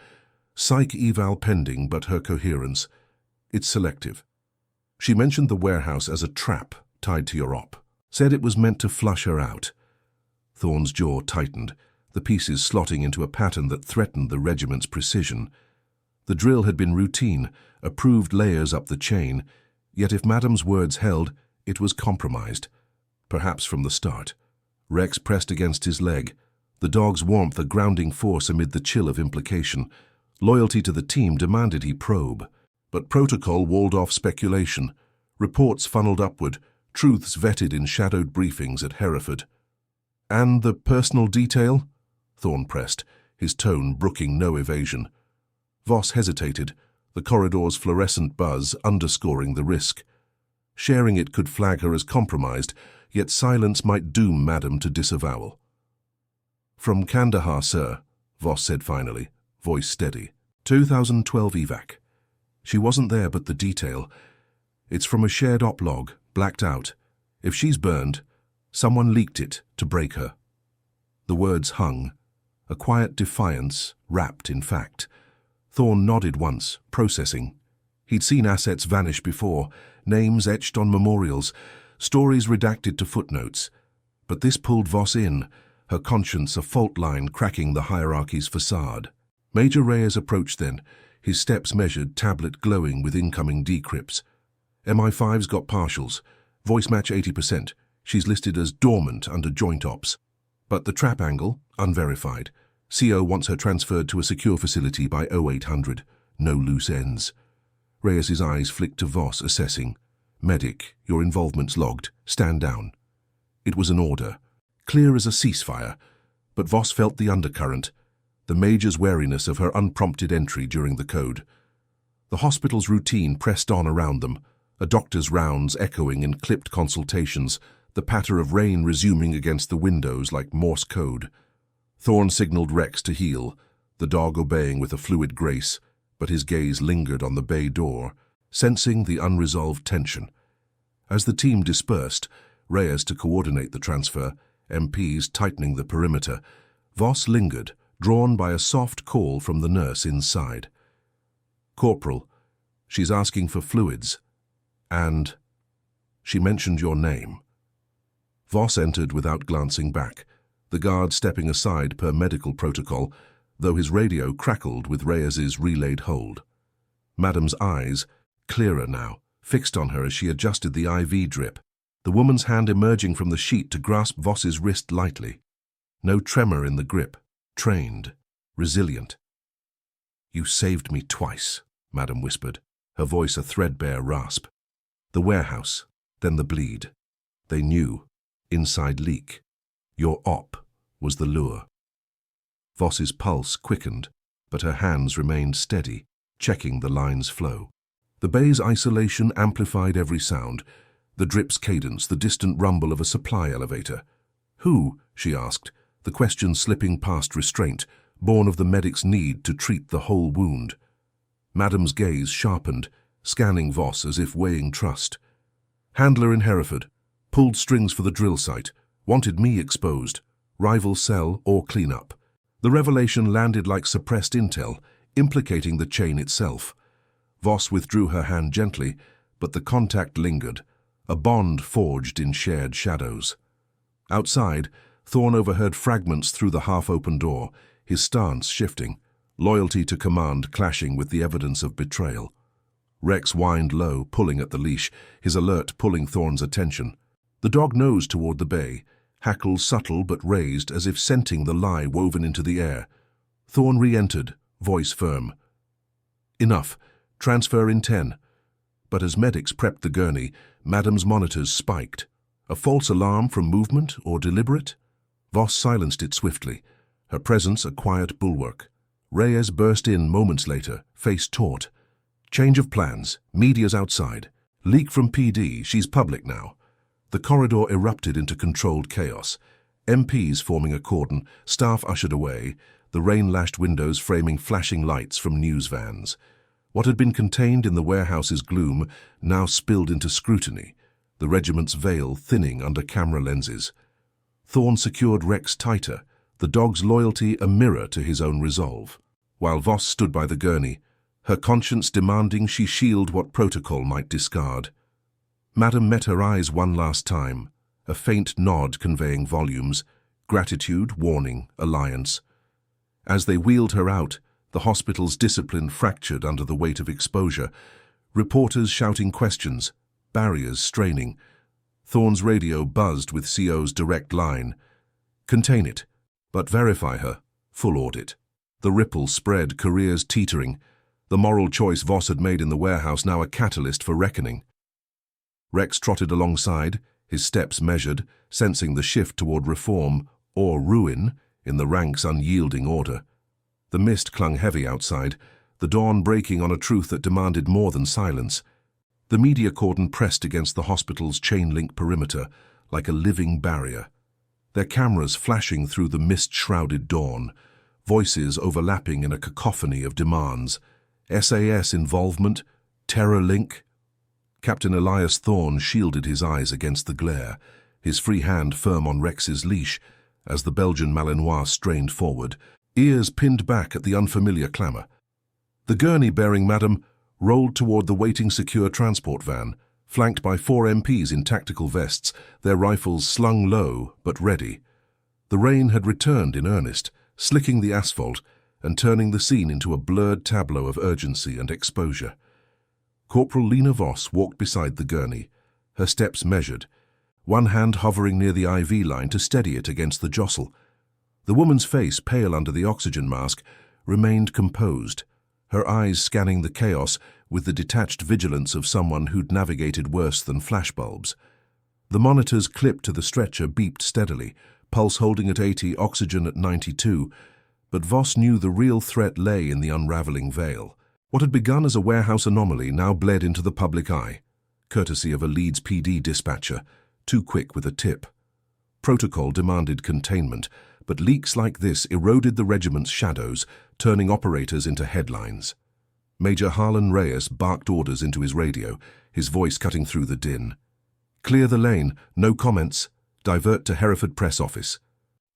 Psych eval pending, but her coherence. It's selective. She mentioned the warehouse as a trap tied to your op. Said it was meant to flush her out." Thorne's jaw tightened, the pieces slotting into a pattern that threatened the regiment's precision. The drill had been routine, approved layers up the chain, yet if Madame's words held, it was compromised. Perhaps from the start. Rex pressed against his leg, the dog's warmth a grounding force amid the chill of implication. Loyalty to the team demanded he probe, but protocol walled off speculation. Reports funneled upward, truths vetted in shadowed briefings at Hereford. "And the personal detail?" Thorne pressed, his tone brooking no evasion. Voss hesitated, the corridor's fluorescent buzz underscoring the risk. Sharing it could flag her as compromised, yet silence might doom Madame to disavowal. "From Kandahar, sir," Voss said finally, voice steady. 2012 evac. She wasn't there, but the detail. It's from a shared op log, blacked out. If she's burned, someone leaked it to break her. The words hung, a quiet defiance, wrapped in fact. Thorne nodded once, processing. He'd seen assets vanish before, names etched on memorials, stories redacted to footnotes. But this pulled Voss in, her conscience a fault line cracking the hierarchy's facade. Major Reyes approached then, his steps measured, tablet glowing with incoming decrypts. MI5's got partials, voice match 80%. She's listed as dormant under joint ops. But the trap angle, unverified. CO wants her transferred to a secure facility by 0800. No loose ends. Reyes's eyes flicked to Voss, assessing. "Medic, your involvement's logged. Stand down." It was an order, clear as a ceasefire, but Voss felt the undercurrent, the Major's wariness of her unprompted entry during the code. The hospital's routine pressed on around them, a doctor's rounds echoing in clipped consultations, the patter of rain resuming against the windows like Morse code. Thorne signaled Rex to heel, the dog obeying with a fluid grace, but his gaze lingered on the bay door, sensing the unresolved tension. As the team dispersed, Reyes to coordinate the transfer, MPs tightening the perimeter, Voss lingered, drawn by a soft call from the nurse inside. "Corporal, she's asking for fluids. And she mentioned your name." Voss entered without glancing back, the guard stepping aside per medical protocol, though his radio crackled with Reyes's relayed hold. Madam's eyes, clearer now, fixed on her as she adjusted the IV drip, the woman's hand emerging from the sheet to grasp Voss's wrist lightly. No tremor in the grip, trained, resilient. "You saved me twice," Madam whispered, her voice a threadbare rasp. "The warehouse, then the bleed. They knew. Inside leak. Your op was the lure." Voss's pulse quickened, but her hands remained steady, checking the line's flow. The bay's isolation amplified every sound, the drip's cadence, the distant rumble of a supply elevator. "Who?" she asked, the question slipping past restraint, born of the medic's need to treat the whole wound. Madam's gaze sharpened, scanning Voss as if weighing trust. "Handler in Hereford. Pulled strings for the drill site. Wanted me exposed. Rival cell or cleanup." The revelation landed like suppressed intel, implicating the chain itself. Voss withdrew her hand gently, but the contact lingered, a bond forged in shared shadows. Outside, Thorne overheard fragments through the half-open door, his stance shifting, loyalty to command clashing with the evidence of betrayal. Rex whined low, pulling at the leash, his alert pulling Thorne's attention. The dog nosed toward the bay, hackles subtle but raised as if scenting the lie woven into the air. Thorne re-entered, voice firm. "Enough. Transfer in 10. But as medics prepped the gurney, Madam's monitors spiked. A false alarm from movement or deliberate? Voss silenced it swiftly, her presence a quiet bulwark. Reyes burst in moments later, face taut. "Change of plans. Media's outside. Leak from PD. She's public now." The corridor erupted into controlled chaos. MPs forming a cordon, staff ushered away, the rain-lashed windows framing flashing lights from news vans. What had been contained in the warehouse's gloom now spilled into scrutiny, the regiment's veil thinning under camera lenses. Thorne secured Rex tighter, the dog's loyalty a mirror to his own resolve, while Voss stood by the gurney, her conscience demanding she shield what protocol might discard. Madam met her eyes one last time, a faint nod conveying volumes, gratitude, warning, alliance. As they wheeled her out, the hospital's discipline fractured under the weight of exposure, reporters shouting questions, barriers straining. Thorne's radio buzzed with CO's direct line. "Contain it, but verify her. Full audit." The ripple spread, careers teetering. The moral choice Voss had made in the warehouse now a catalyst for reckoning. Rex trotted alongside, his steps measured, sensing the shift toward reform, or ruin, in the ranks' unyielding order. The mist clung heavy outside, the dawn breaking on a truth that demanded more than silence. The media cordon pressed against the hospital's chain-link perimeter, like a living barrier. Their cameras flashing through the mist-shrouded dawn, voices overlapping in a cacophony of demands. SAS involvement, terror link. Captain Elias Thorne shielded his eyes against the glare, his free hand firm on Rex's leash, as the Belgian Malinois strained forward, ears pinned back at the unfamiliar clamour. The gurney bearing Madam rolled toward the waiting secure transport van, flanked by 4 MPs in tactical vests, their rifles slung low but ready. The rain had returned in earnest, slicking the asphalt and turning the scene into a blurred tableau of urgency and exposure. Corporal Lena Voss walked beside the gurney, her steps measured, one hand hovering near the IV line to steady it against the jostle. The woman's face, pale under the oxygen mask, remained composed, her eyes scanning the chaos with the detached vigilance of someone who'd navigated worse than flashbulbs. The monitor's clip to the stretcher beeped steadily, pulse holding at 80, oxygen at 92, but Voss knew the real threat lay in the unraveling veil. What had begun as a warehouse anomaly now bled into the public eye, courtesy of a Leeds PD dispatcher, too quick with a tip. Protocol demanded containment, but leaks like this eroded the regiment's shadows, turning operators into headlines. Major Harlan Reyes barked orders into his radio, his voice cutting through the din. "Clear the lane, no comments, divert to Hereford press office."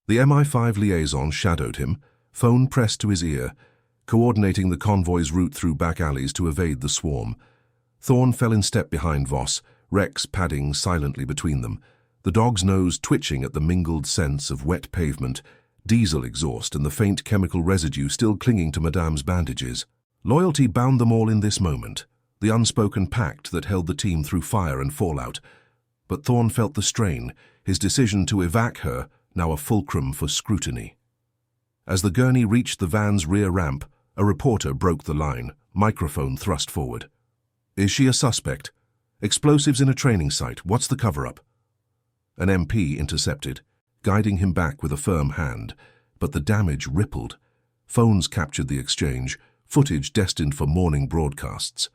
The MI5 liaison shadowed him, phone pressed to his ear, coordinating the convoy's route through back alleys to evade the swarm. Thorne fell in step behind Voss, Rex padding silently between them, the dog's nose twitching at the mingled scents of wet pavement, diesel exhaust and the faint chemical residue still clinging to Madame's bandages. Loyalty bound them all in this moment, the unspoken pact that held the team through fire and fallout. But Thorne felt the strain, his decision to evac her now a fulcrum for scrutiny. As the gurney reached the van's rear ramp, a reporter broke the line, microphone thrust forward. "Is she a suspect? Explosives in a training site. What's the cover-up?" An MP intercepted, guiding him back with a firm hand, but the damage rippled. Phones captured the exchange, footage destined for morning broadcasts.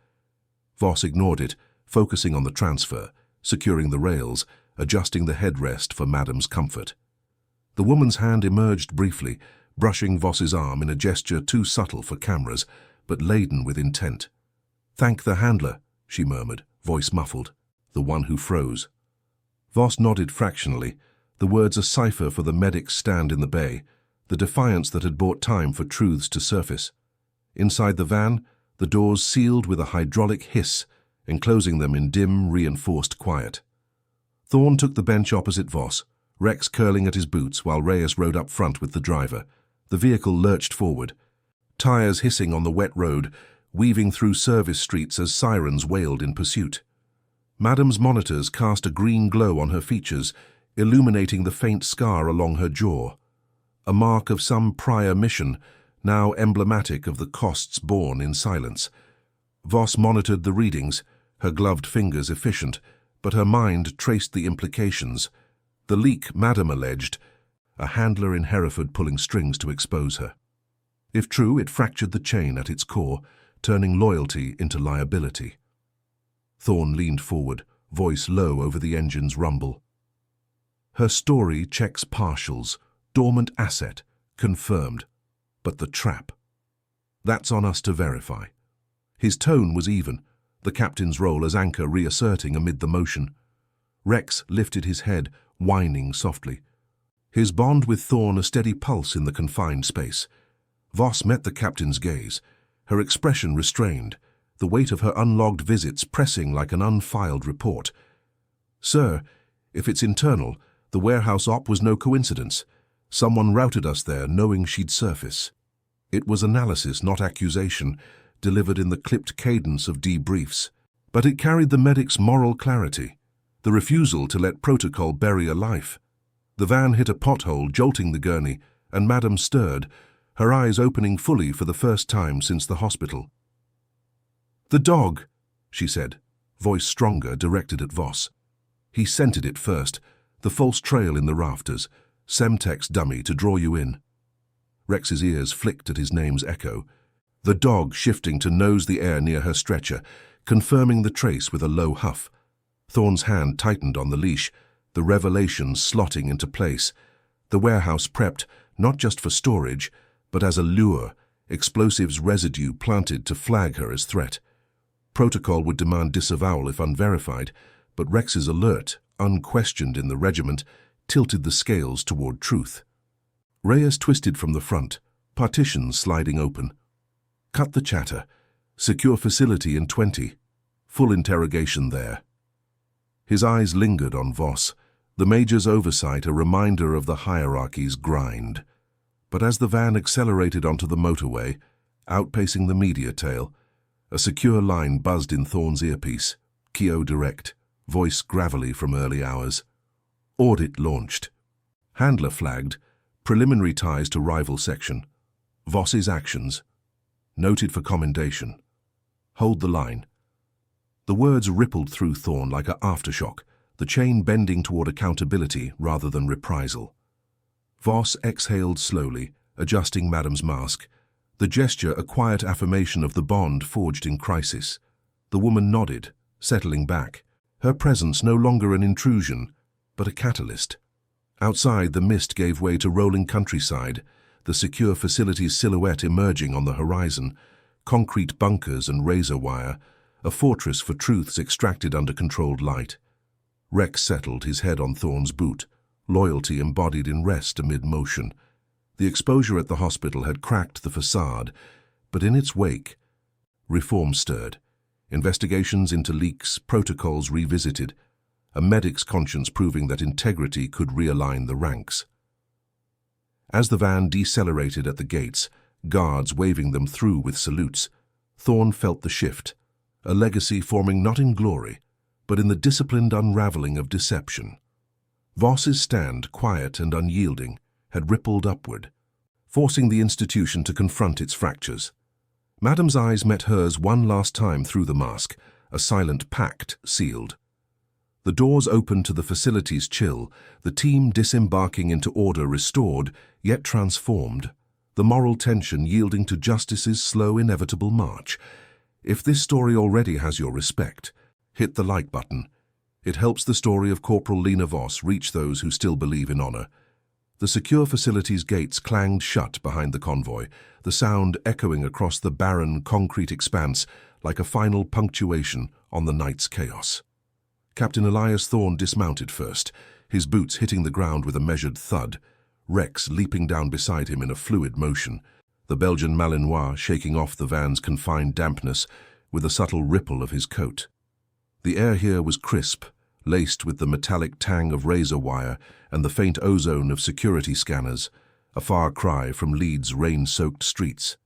Voss ignored it, focusing on the transfer, securing the rails, adjusting the headrest for Madame's comfort. The woman's hand emerged briefly, brushing Voss's arm in a gesture too subtle for cameras, but laden with intent. "Thank the handler," she murmured, voice muffled, "the one who froze." Voss nodded fractionally, the words a cipher for the medic's stand in the bay, the defiance that had bought time for truths to surface. Inside the van, the doors sealed with a hydraulic hiss, enclosing them in dim, reinforced quiet. Thorne took the bench opposite Voss, Rex curling at his boots while Reyes rode up front with the driver. The vehicle lurched forward, tires hissing on the wet road, weaving through service streets as sirens wailed in pursuit. Madame's monitors cast a green glow on her features, illuminating the faint scar along her jaw, a mark of some prior mission, now emblematic of the costs borne in silence. Voss monitored the readings, her gloved fingers efficient, but her mind traced the implications. The leak, Madame alleged, a handler in Hereford pulling strings to expose her. If true, it fractured the chain at its core, turning loyalty into liability. Thorne leaned forward, voice low over the engine's rumble. Her story checks partials, dormant asset, confirmed. But the trap. That's on us to verify. His tone was even, the captain's role as anchor reasserting amid the motion. Rex lifted his head, whining softly. His bond with Thorne a steady pulse in the confined space. Voss met the captain's gaze, her expression restrained, the weight of her unlogged visits pressing like an unfiled report. "Sir, if it's internal, the warehouse op was no coincidence. Someone routed us there, knowing she'd surface." It was analysis, not accusation, delivered in the clipped cadence of debriefs. But it carried the medic's moral clarity, the refusal to let protocol bury a life. The van hit a pothole, jolting the gurney, and Madame stirred, her eyes opening fully for the first time since the hospital. "The dog," she said, voice stronger, directed at Voss. He scented it first, the false trail in the rafters, Semtex dummy to draw you in. Rex's ears flicked at his name's echo, the dog shifting to nose the air near her stretcher, confirming the trace with a low huff. Thorne's hand tightened on the leash, the revelation slotting into place. The warehouse prepped, not just for storage, but as a lure, explosives residue planted to flag her as threat. Protocol would demand disavowal if unverified, but Rex's alert, unquestioned in the regiment, tilted the scales toward truth. Reyes twisted from the front, partitions sliding open. "Cut the chatter. Secure facility in 20. Full interrogation there." His eyes lingered on Voss, the Major's oversight a reminder of the hierarchy's grind. But as the van accelerated onto the motorway, outpacing the media tail, a secure line buzzed in Thorne's earpiece, Keo Direct, voice gravelly from early hours. Audit launched. Handler flagged, preliminary ties to rival section. Voss's actions. Noted for commendation. Hold the line. The words rippled through Thorne like an aftershock, the chain bending toward accountability rather than reprisal. Voss exhaled slowly, adjusting Madame's mask, the gesture a quiet affirmation of the bond forged in crisis. The woman nodded, settling back, her presence no longer an intrusion, but a catalyst. Outside, the mist gave way to rolling countryside, the secure facility's silhouette emerging on the horizon, concrete bunkers and razor wire, a fortress for truths extracted under controlled light. Rex settled, his head on Thorne's boot, loyalty embodied in rest amid motion. The exposure at the hospital had cracked the facade, But in its wake, reform stirred. Investigations into leaks, protocols revisited, a medic's conscience proving that integrity could realign the ranks. As the van decelerated at the gates, guards waving them through with salutes, Thorne felt the shift, a legacy forming not in glory, but in the disciplined unraveling of deception. Voss's stand, quiet and unyielding, had rippled upward, forcing the institution to confront its fractures. Madam's eyes met hers one last time through the mask, a silent pact sealed. The doors opened to the facility's chill, the team disembarking into order restored, yet transformed, the moral tension yielding to justice's slow, inevitable march. If this story already has your respect, hit the like button. It helps the story of Corporal Lena Voss reach those who still believe in honor. The secure facility's gates clanged shut behind the convoy, the sound echoing across the barren, concrete expanse like a final punctuation on the night's chaos. Captain Elias Thorne dismounted first, his boots hitting the ground with a measured thud, Rex leaping down beside him in a fluid motion, the Belgian Malinois shaking off the van's confined dampness with a subtle ripple of his coat. The air here was crisp, laced with the metallic tang of razor wire and the faint ozone of security scanners, a far cry from Leeds' rain-soaked streets.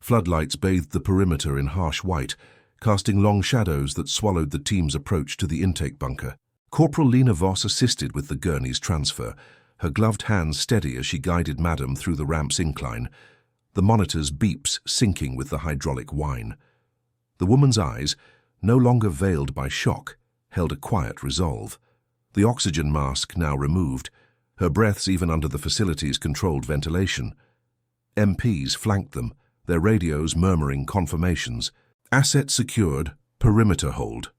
Floodlights bathed the perimeter in harsh white, casting long shadows that swallowed the team's approach to the intake bunker. Corporal Lena Voss assisted with the gurney's transfer, her gloved hands steady as she guided Madam through the ramp's incline, the monitor's beeps syncing with the hydraulic whine. The woman's eyes, no longer veiled by shock, held a quiet resolve. The oxygen mask now removed, her breaths even under the facility's controlled ventilation. MPs flanked them, their radios murmuring confirmations. Asset secured, perimeter hold.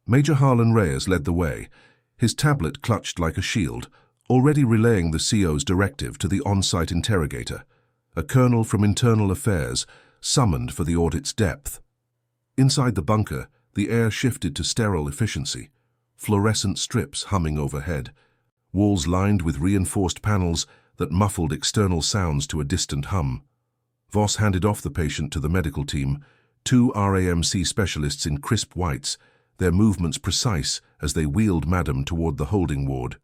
Major Harlan Reyes led the way, his tablet clutched like a shield, already relaying the CO's directive to the on-site interrogator, a colonel from Internal Affairs, summoned for the audit's depth. Inside the bunker, the air shifted to sterile efficiency, fluorescent strips humming overhead, walls lined with reinforced panels that muffled external sounds to a distant hum. Voss handed off the patient to the medical team, two RAMC specialists in crisp whites, their movements precise as they wheeled Madam toward the holding ward.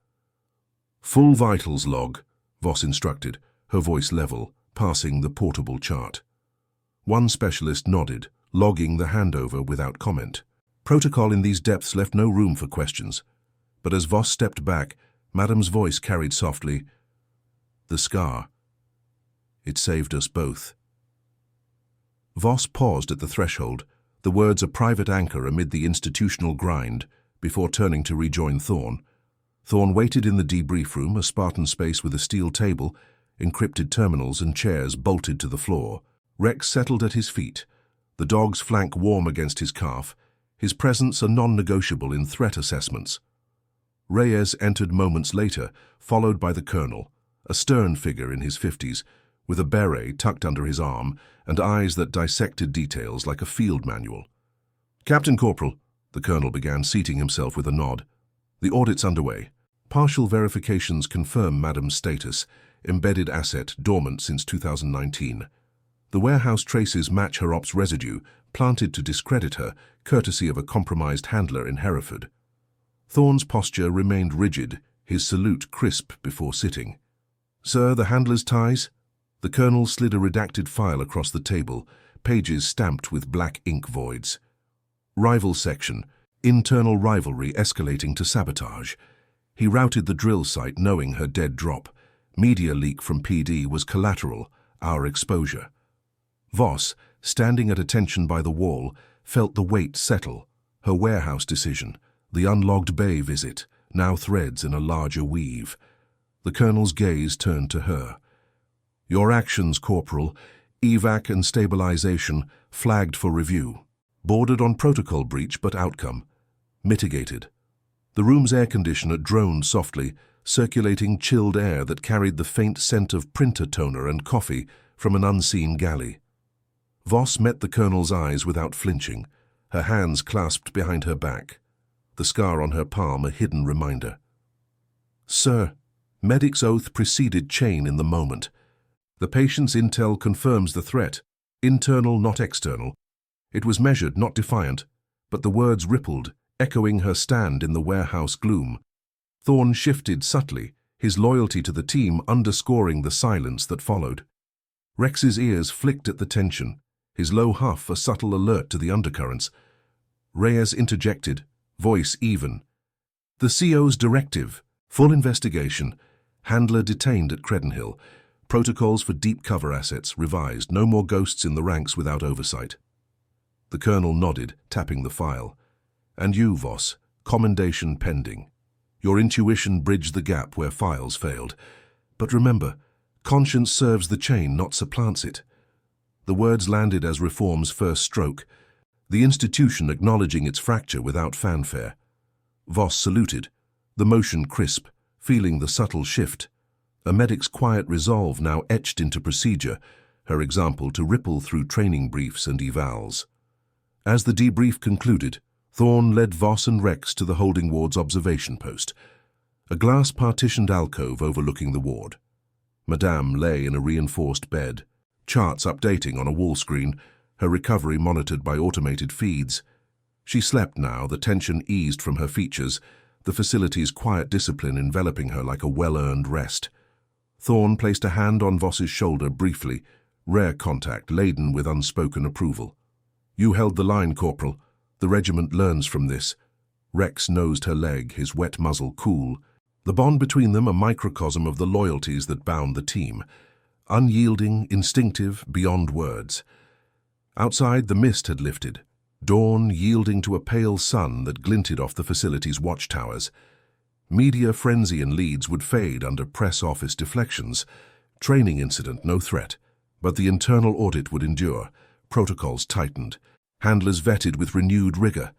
"Full vitals log," Voss instructed, her voice level, passing the portable chart. One specialist nodded, logging the handover without comment. Protocol in these depths left no room for questions, but as Voss stepped back, Madam's voice carried softly, "The scar. It saved us both." Voss paused at the threshold, the words a private anchor amid the institutional grind, before turning to rejoin Thorne. Thorne waited in the debrief room, a Spartan space with a steel table, encrypted terminals and chairs bolted to the floor. Rex settled at his feet, the dog's flank warm against his calf, his presence a non-negotiable in threat assessments. Reyes entered moments later, followed by the colonel, a stern figure in his 50s, with a beret tucked under his arm and eyes that dissected details like a field manual. "Captain Corporal," the colonel began, seating himself with a nod. "The audit's underway. Partial verifications confirm Madam's status, embedded asset dormant since 2019. The warehouse traces match her ops residue, planted to discredit her, courtesy of a compromised handler in Hereford." Thorne's posture remained rigid, his salute crisp before sitting. "Sir, the handler's ties?" The colonel slid a redacted file across the table, pages stamped with black ink voids. "Rival section, internal rivalry escalating to sabotage." He routed the drill site knowing her dead drop. Media leak from PD was collateral, our exposure. Voss, standing at attention by the wall, felt the weight settle, her warehouse decision, the unlogged bay visit, now threads in a larger weave. The colonel's gaze turned to her. "Your actions, Corporal, evac and stabilization, flagged for review. Bordered on protocol breach, but outcome mitigated." The room's air conditioner droned softly, circulating chilled air that carried the faint scent of printer toner and coffee from an unseen galley. Voss met the colonel's eyes without flinching, her hands clasped behind her back, the scar on her palm a hidden reminder. "Sir," medic's oath preceded chain in the moment. "The patient's intel confirms the threat. Internal, not external. It was measured, not defiant, but the words rippled, echoing her stand in the warehouse gloom. Thorne shifted subtly, his loyalty to the team underscoring the silence that followed. Rex's ears flicked at the tension, his low huff a subtle alert to the undercurrents. Reyes interjected, voice even. The CO's directive, full investigation, handler detained at Credenhill, protocols for deep cover assets revised, no more ghosts in the ranks without oversight. The colonel nodded, tapping the file. And you, Voss, commendation pending. Your intuition bridged the gap where files failed. But remember, conscience serves the chain, not supplants it. The words landed as reform's first stroke, the institution acknowledging its fracture without fanfare. Voss saluted, the motion crisp, feeling the subtle shift. A medic's quiet resolve now etched into procedure, her example to ripple through training briefs and evals. As the debrief concluded, Thorne led Voss and Rex to the holding ward's observation post, a glass-partitioned alcove overlooking the ward. Madame lay in a reinforced bed, charts updating on a wall screen, her recovery monitored by automated feeds. She slept now, the tension eased from her features, the facility's quiet discipline enveloping her like a well-earned rest. Thorne placed a hand on Voss's shoulder briefly, rare contact laden with unspoken approval. You held the line, Corporal. The regiment learns from this. Rex nosed her leg, his wet muzzle cool. The bond between them a microcosm of the loyalties that bound the team. Unyielding, instinctive, beyond words. Outside, the mist had lifted, dawn yielding to a pale sun that glinted off the facility's watchtowers. Media frenzy and leads would fade under press office deflections. Training incident, no threat. But the internal audit would endure. Protocols tightened. Handlers vetted with renewed rigor.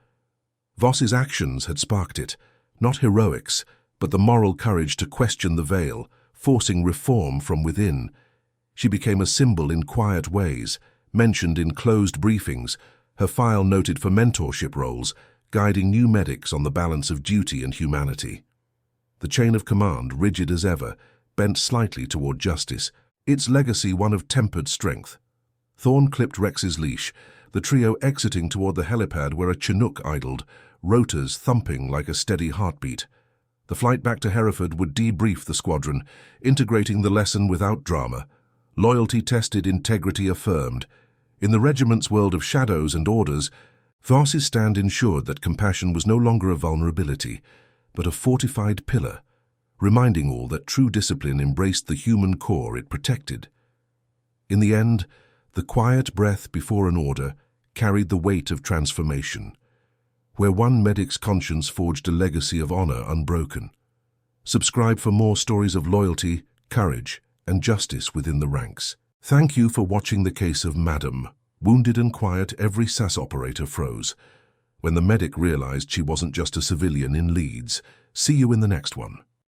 Voss's actions had sparked it. Not heroics, but the moral courage to question the veil, forcing reform from within. She became a symbol in quiet ways, mentioned in closed briefings, her file noted for mentorship roles, guiding new medics on the balance of duty and humanity. The chain of command, rigid as ever, bent slightly toward justice, its legacy one of tempered strength. Thorne clipped Rex's leash, the trio exiting toward the helipad where a Chinook idled, rotors thumping like a steady heartbeat. The flight back to Hereford would debrief the squadron, integrating the lesson without drama. Loyalty tested, integrity affirmed. In the regiment's world of shadows and orders, Voss's stand ensured that compassion was no longer a vulnerability, but a fortified pillar, reminding all that true discipline embraced the human core it protected. In the end, the quiet breath before an order carried the weight of transformation, where one medic's conscience forged a legacy of honor unbroken. Subscribe for more stories of loyalty, courage, and justice within the ranks. Thank you for watching the case of Madam. Wounded and quiet, every SAS operator froze. When the medic realized she wasn't just a civilian in Leeds. See you in the next one.